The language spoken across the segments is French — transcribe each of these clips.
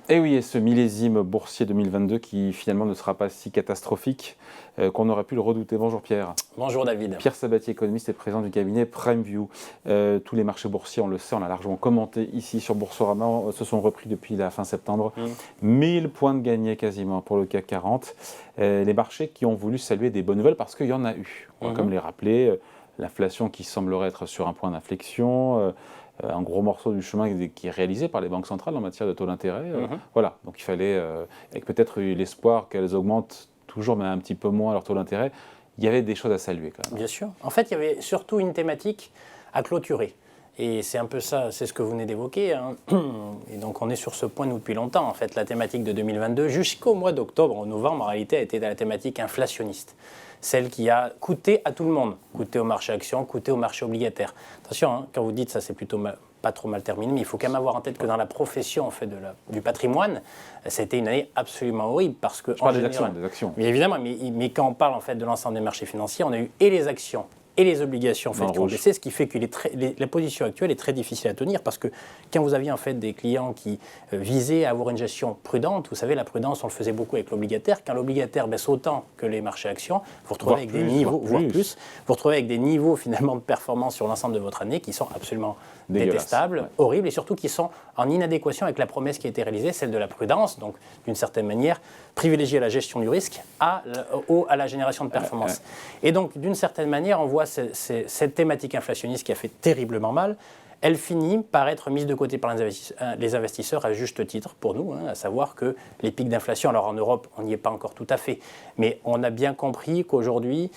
Et oui, et ce millésime boursier 2022 qui finalement ne sera pas si catastrophique qu'on aurait pu le redouter. Bonjour Pierre. Bonjour David. Pierre Sabatier, économiste et président du cabinet PrimeView. Tous les marchés boursiers, on le sait, on l'a largement commenté ici sur Boursorama, se sont repris depuis la fin septembre. 1000 points de gagnés quasiment pour le CAC 40. Les marchés qui ont voulu saluer des bonnes nouvelles parce qu'il y en a eu. On va comme les rappeler, l'inflation qui semblerait être sur un point d'inflexion, un gros morceau du chemin qui est réalisé par les banques centrales en matière de taux d'intérêt. Voilà, donc il fallait, avec peut-être l'espoir qu'elles augmentent toujours, mais un petit peu moins leur taux d'intérêt, il y avait des choses à saluer quand même. Bien sûr. En fait, il y avait surtout une thématique à clôturer. Et c'est un peu ça, c'est ce que vous venez d'évoquer. Hein. Et donc on est sur ce point, nous, depuis longtemps. En fait, la thématique de 2022, jusqu'au mois d'octobre, en novembre, en réalité, a été la thématique inflationniste. Celle qui a coûté à tout le monde, coûté au marché actions, coûté au marché obligataire. Attention, hein, quand vous dites ça, c'est plutôt pas trop mal terminé, mais il faut quand même avoir en tête que dans la profession en fait, du patrimoine, c'était une année absolument horrible. Parce que, je parle des actions. Mais évidemment, mais quand on parle en fait, de l'ensemble des marchés financiers, on a eu et les actions et les obligations en fait, qui ont baissé, ce qui fait que la position actuelle est très difficile à tenir parce que quand vous aviez en fait, des clients qui visaient à avoir une gestion prudente, vous savez, la prudence, on le faisait beaucoup avec l'obligataire. Quand l'obligataire baisse autant que les marchés actions, vous retrouvez avec des niveaux, voire plus, vous retrouvez avec des niveaux finalement de performance sur l'ensemble de votre année qui sont absolument détestables, horribles et surtout qui sont en inadéquation avec la promesse qui a été réalisée, celle de la prudence, donc d'une certaine manière, privilégier la gestion du risque à la génération de performance. Et donc, d'une certaine manière, on voit cette thématique inflationniste qui a fait terriblement mal. Elle finit par être mise de côté par les investisseurs à juste titre pour nous, hein, à savoir que les pics d'inflation, alors en Europe, on n'y est pas encore tout à fait, mais on a bien compris qu'aujourd'hui,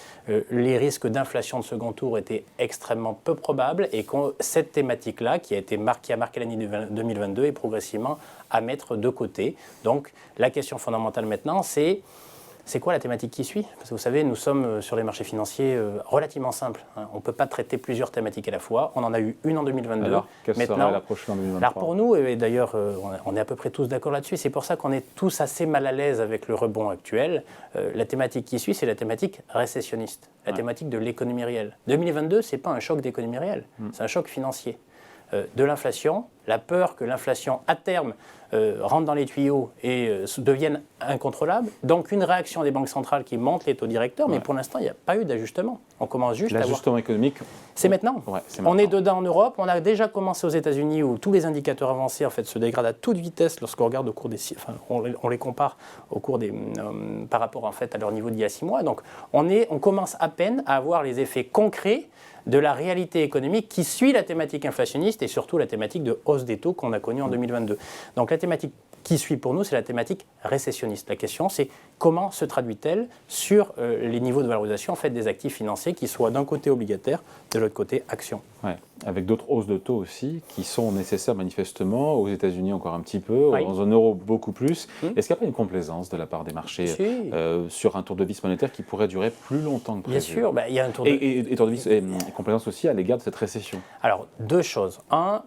les risques d'inflation de second tour étaient extrêmement peu probables et que cette thématique-là, qui a marqué l'année 2022, est progressivement à mettre de côté. Donc la question fondamentale maintenant, c'est quoi la thématique qui suit? Parce que vous savez, nous sommes sur les marchés financiers relativement simples. Hein. On ne peut pas traiter plusieurs thématiques à la fois. On en a eu une en 2022. Alors, quelle sera la prochaine en 2023? Alors pour nous, et d'ailleurs, on est à peu près tous d'accord là-dessus, c'est pour ça qu'on est tous assez mal à l'aise avec le rebond actuel. La thématique qui suit, c'est la thématique récessionniste, la thématique de l'économie réelle. 2022, ce n'est pas un choc d'économie réelle, c'est un choc financier. De l'inflation, la peur que l'inflation, à terme, rentre dans les tuyaux et devienne incontrôlable. Donc, une réaction des banques centrales qui montent les taux directeurs, mais pour l'instant, il n'y a pas eu d'ajustement. On commence juste à voir... L'ajustement économique... C'est maintenant. On est dedans en Europe. On a déjà commencé aux États-Unis où tous les indicateurs avancés en fait, se dégradent à toute vitesse lorsqu'on regarde au cours des... Enfin, on les compare au cours des... par rapport en fait, à leur niveau d'il y a 6 mois. Donc, on commence à peine à avoir les effets concrets de la réalité économique qui suit la thématique inflationniste et surtout la thématique de hausse des taux qu'on a connue en 2022. Donc la thématique qui suit pour nous, c'est la thématique récessionniste. La question, c'est comment se traduit-elle sur les niveaux de valorisation en fait, des actifs financiers qui soient d'un côté obligataires, de l'autre côté actions. Ouais. Avec d'autres hausses de taux aussi qui sont nécessaires manifestement aux États-Unis encore un petit peu, en zone euro beaucoup plus. Est-ce qu'il n'y a pas une complaisance de la part des marchés sur un tour de vis monétaire qui pourrait durer plus longtemps que prévu? Bien sûr, il y a un tour de... Et tour de vis et complaisance aussi à l'égard de cette récession. Alors, deux choses.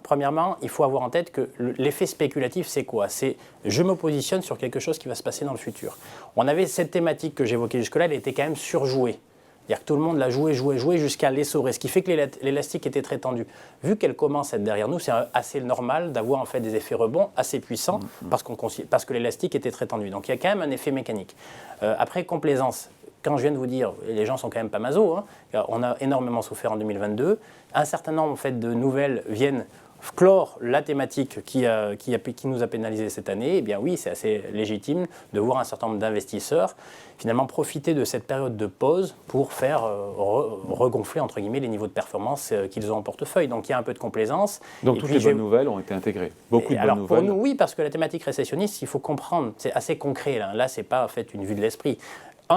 Premièrement, il faut avoir en tête que l'effet spéculatif, c'est quoi? C'est je me positionne sur quelque chose qui va se passer dans le futur. On avait cette thématique que j'évoquais jusque-là, elle était quand même surjouée. C'est-à-dire que tout le monde l'a joué jusqu'à l'essorer, ce qui fait que l'élastique était très tendu. Vu qu'elle commence à être derrière nous, c'est assez normal d'avoir en fait des effets rebonds assez puissants parce que l'élastique était très tendu. Donc il y a quand même un effet mécanique. Après, complaisance. Quand je viens de vous dire, les gens sont quand même pas maso, hein, on a énormément souffert en 2022. Un certain nombre en fait, de nouvelles viennent clore la thématique qui nous a pénalisé cette année. Eh bien oui, c'est assez légitime de voir un certain nombre d'investisseurs finalement profiter de cette période de pause pour faire regonfler entre guillemets les niveaux de performance qu'ils ont en portefeuille. Donc il y a un peu de complaisance. Donc toutes les bonnes nouvelles ont été intégrées. Beaucoup de bonnes nouvelles. Pour nous, oui, parce que la thématique récessionniste, il faut comprendre, c'est assez concret. Là c'est pas en fait une vue de l'esprit.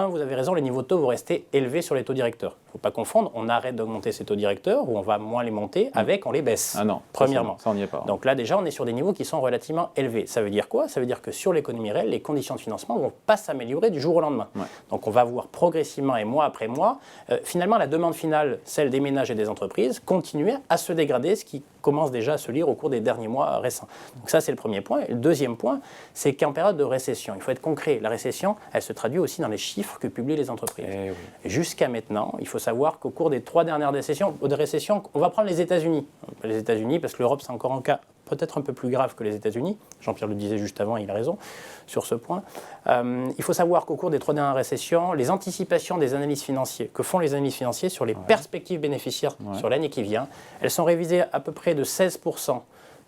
Vous avez raison, les niveaux de taux vont rester élevés sur les taux directeurs. Il ne faut pas confondre, on arrête d'augmenter ces taux directeurs ou on va moins les monter avec, on les baisse. Ah non, premièrement. Ça, on n'y est pas. Donc là, déjà, on est sur des niveaux qui sont relativement élevés. Ça veut dire quoi? Ça veut dire que sur l'économie réelle, les conditions de financement ne vont pas s'améliorer du jour au lendemain. Ouais. Donc on va voir progressivement et mois après mois, finalement, la demande finale, celle des ménages et des entreprises, continuer à se dégrader, ce qui commence déjà à se lire au cours des derniers mois récents. Donc ça, c'est le premier point. Et le deuxième point, c'est qu'en période de récession, il faut être concret. La récession, elle se traduit aussi dans les chiffres que publient les entreprises. Oui. Jusqu'à maintenant, il faut savoir qu'au cours des 3 dernières récessions, on va prendre les États-Unis. Les États-Unis, parce que l'Europe, c'est encore un cas peut-être un peu plus grave que les États-Unis. Jean-Pierre le disait juste avant, il a raison sur ce point. Il faut savoir qu'au cours des 3 dernières récessions, les anticipations des analystes financiers, que font les analystes financiers sur les perspectives bénéficiaires sur l'année qui vient, elles sont révisées à peu près de 16%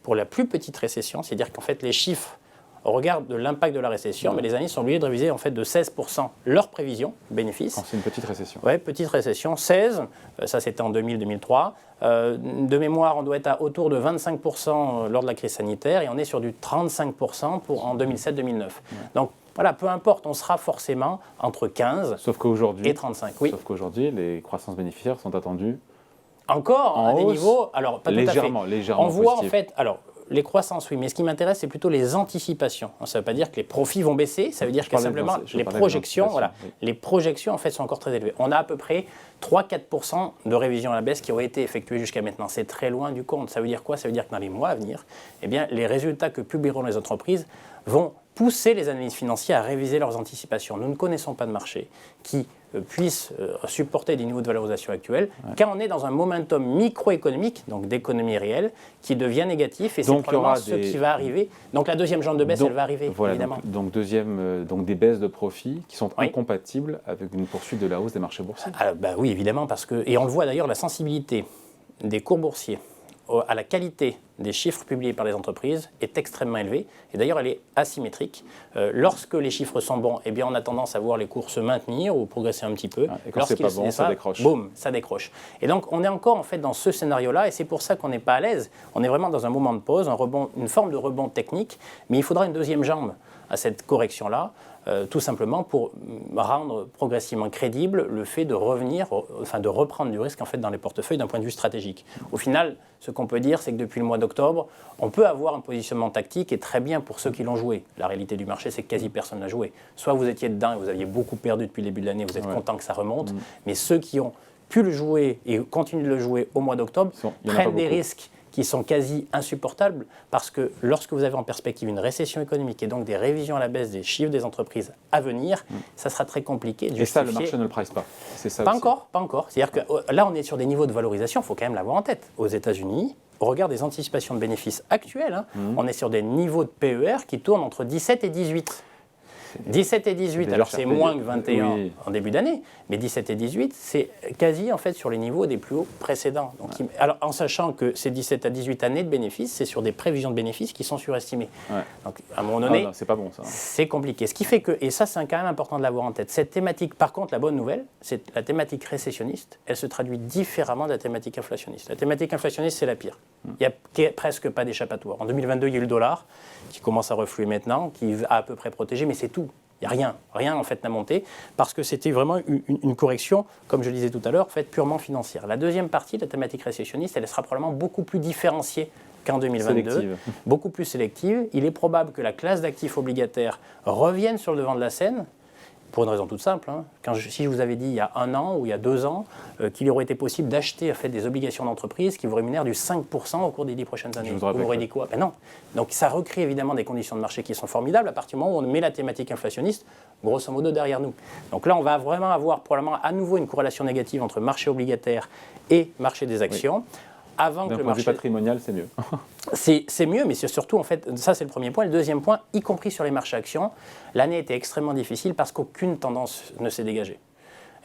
pour la plus petite récession, c'est-à-dire qu'en fait les chiffres au regard de l'impact de la récession, mais les analystes sont obligés de réviser en fait de 16% leurs prévisions bénéfices. Quand c'est une petite récession. Oui, petite récession, 16, ça c'était en 2000-2003. De mémoire, on doit être à autour de 25% lors de la crise sanitaire et on est sur du 35% en 2007-2009. Donc voilà, peu importe, on sera forcément entre 15 et 35. Oui. Sauf qu'aujourd'hui, les croissances bénéficiaires sont attendues encore à des niveaux, alors pas légèrement, tout à fait. Légèrement on voit positif. en fait, alors les croissances, oui, mais ce qui m'intéresse, c'est plutôt les anticipations. Ça ne veut pas dire que les profits vont baisser, ça veut dire que simplement les projections, les projections en fait sont encore très élevées. On a à peu près 3-4% de révision à la baisse qui ont été effectuées jusqu'à maintenant. C'est très loin du compte. Ça veut dire quoi? Ça veut dire que dans les mois à venir, eh bien, les résultats que publieront les entreprises vont pousser les analystes financiers à réviser leurs anticipations. Nous ne connaissons pas de marché qui puisse supporter des niveaux de valorisation actuels, quand on est dans un momentum microéconomique, donc d'économie réelle, qui devient négatif, et c'est probablement ce qui va arriver. Donc la deuxième jambe de baisse, elle va arriver, voilà, évidemment. Donc des baisses de profits qui sont incompatibles avec une poursuite de la hausse des marchés boursiers. Oui, évidemment, parce que, et on le voit d'ailleurs, la sensibilité des cours boursiers à la qualité des chiffres publiés par les entreprises est extrêmement élevée. Et d'ailleurs, elle est asymétrique. Lorsque les chiffres sont bons, eh bien, on a tendance à voir les cours se maintenir ou progresser un petit peu. Et quand c'est pas bon, ça décroche. Boum, ça décroche. Et donc, on est encore en fait dans ce scénario-là, et c'est pour ça qu'on n'est pas à l'aise. On est vraiment dans un moment de pause, un rebond, une forme de rebond technique, mais il faudra une deuxième jambe à cette correction-là. Tout simplement pour rendre progressivement crédible le fait de revenir, enfin de reprendre du risque en fait dans les portefeuilles d'un point de vue stratégique. Au final, ce qu'on peut dire, c'est que depuis le mois d'octobre, on peut avoir un positionnement tactique et très bien pour ceux qui l'ont joué. La réalité du marché, c'est que quasi personne l'a joué. Soit vous étiez dedans et vous aviez beaucoup perdu depuis le début de l'année, vous êtes content que ça remonte, mais ceux qui ont pu le jouer et continuent de le jouer au mois d'octobre prennent des risques qui sont quasi insupportables, parce que lorsque vous avez en perspective une récession économique et donc des révisions à la baisse des chiffres des entreprises à venir, ça sera très compliqué de justifier. Et ça, le marché ne le price pas. C'est ça pas aussi. encore. C'est-à-dire que là, on est sur des niveaux de valorisation, il faut quand même l'avoir en tête. Aux États-Unis, au regard des anticipations de bénéfices actuelles, on est sur des niveaux de PER qui tournent entre 17 et 18. 17 et 18, alors c'est moins que 21 en début d'année, mais 17 et 18, c'est quasi en fait sur les niveaux des plus hauts précédents. Donc, alors en sachant que ces 17 à 18 années de bénéfices, c'est sur des prévisions de bénéfices qui sont surestimées. Donc à un moment donné, c'est pas bon ça. C'est compliqué. Ce qui fait que, et ça c'est quand même important de l'avoir en tête, cette thématique, par contre la bonne nouvelle, c'est la thématique récessionniste, elle se traduit différemment de la thématique inflationniste. La thématique inflationniste, c'est la pire. Il n'y a presque pas d'échappatoire. En 2022, il y a eu le dollar qui commence à refluer maintenant, qui a à peu près protégé, mais c'est tout. Il n'y a rien en fait n'a monté, parce que c'était vraiment une correction, comme je le disais tout à l'heure, en fait, purement financière. La deuxième partie de la thématique récessionniste, elle sera probablement beaucoup plus différenciée qu'en 2022, beaucoup plus sélective. Il est probable que la classe d'actifs obligataires revienne sur le devant de la scène, pour une raison toute simple. Si je vous avais dit il y a 1 an ou il y a 2 ans qu'il aurait été possible d'acheter en fait, des obligations d'entreprise qui vous rémunèrent du 5% au cours des 10 prochaines années, vous m'aurez dit quoi? Ben non. Donc ça recrée évidemment des conditions de marché qui sont formidables à partir du moment où on met la thématique inflationniste grosso modo derrière nous. Donc là, on va vraiment avoir probablement à nouveau une corrélation négative entre marché obligataire et marché des actions. D'un point de vue patrimonial, c'est mieux. C'est mieux, mais c'est surtout, en fait, ça c'est le premier point. Le deuxième point, y compris sur les marchés actions, l'année était extrêmement difficile parce qu'aucune tendance ne s'est dégagée.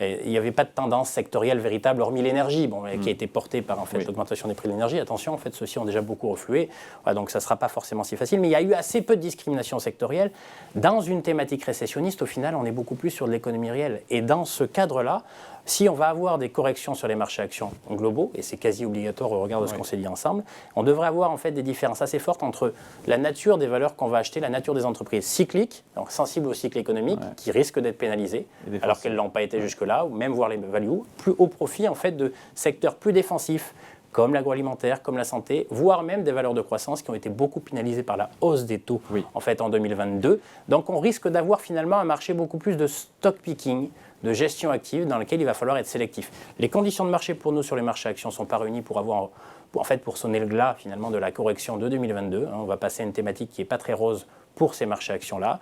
Et il n'y avait pas de tendance sectorielle véritable, hormis l'énergie, qui a été portée par en fait, l'augmentation des prix de l'énergie. Attention, en fait, ceux-ci ont déjà beaucoup reflué, donc ça ne sera pas forcément si facile. Mais il y a eu assez peu de discrimination sectorielle. Dans une thématique récessionniste, au final, on est beaucoup plus sur de l'économie réelle. Et dans ce cadre-là, si on va avoir des corrections sur les marchés actions globaux, et c'est quasi obligatoire au regard de ce qu'on s'est dit ensemble, on devrait avoir en fait des différences assez fortes entre la nature des valeurs qu'on va acheter, la nature des entreprises cycliques, donc sensibles au cycle économique, qui risquent d'être pénalisées, alors qu'elles ne l'ont pas été jusque-là, ou même voir les values, plus au profit en fait de secteurs plus défensifs, comme l'agroalimentaire, comme la santé, voire même des valeurs de croissance qui ont été beaucoup pénalisées par la hausse des taux en fait en 2022. Donc on risque d'avoir finalement un marché beaucoup plus de stock picking, de gestion active dans lequel il va falloir être sélectif. Les conditions de marché pour nous sur les marchés actions ne sont pas réunies pour avoir, pour sonner le glas finalement de la correction de 2022. On va passer à une thématique qui n'est pas très rose pour ces marchés actions-là,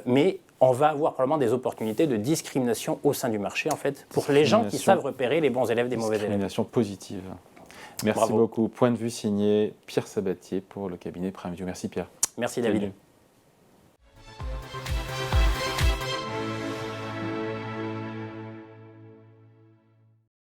mais on va avoir probablement des opportunités de discrimination au sein du marché en fait pour les gens qui savent repérer les bons élèves des mauvais élèves. Discrimination positive. Merci Bravo. beaucoup. Point de vue signé Pierre Sabatier pour le cabinet PrimeView. Merci Pierre. Merci David. Salut.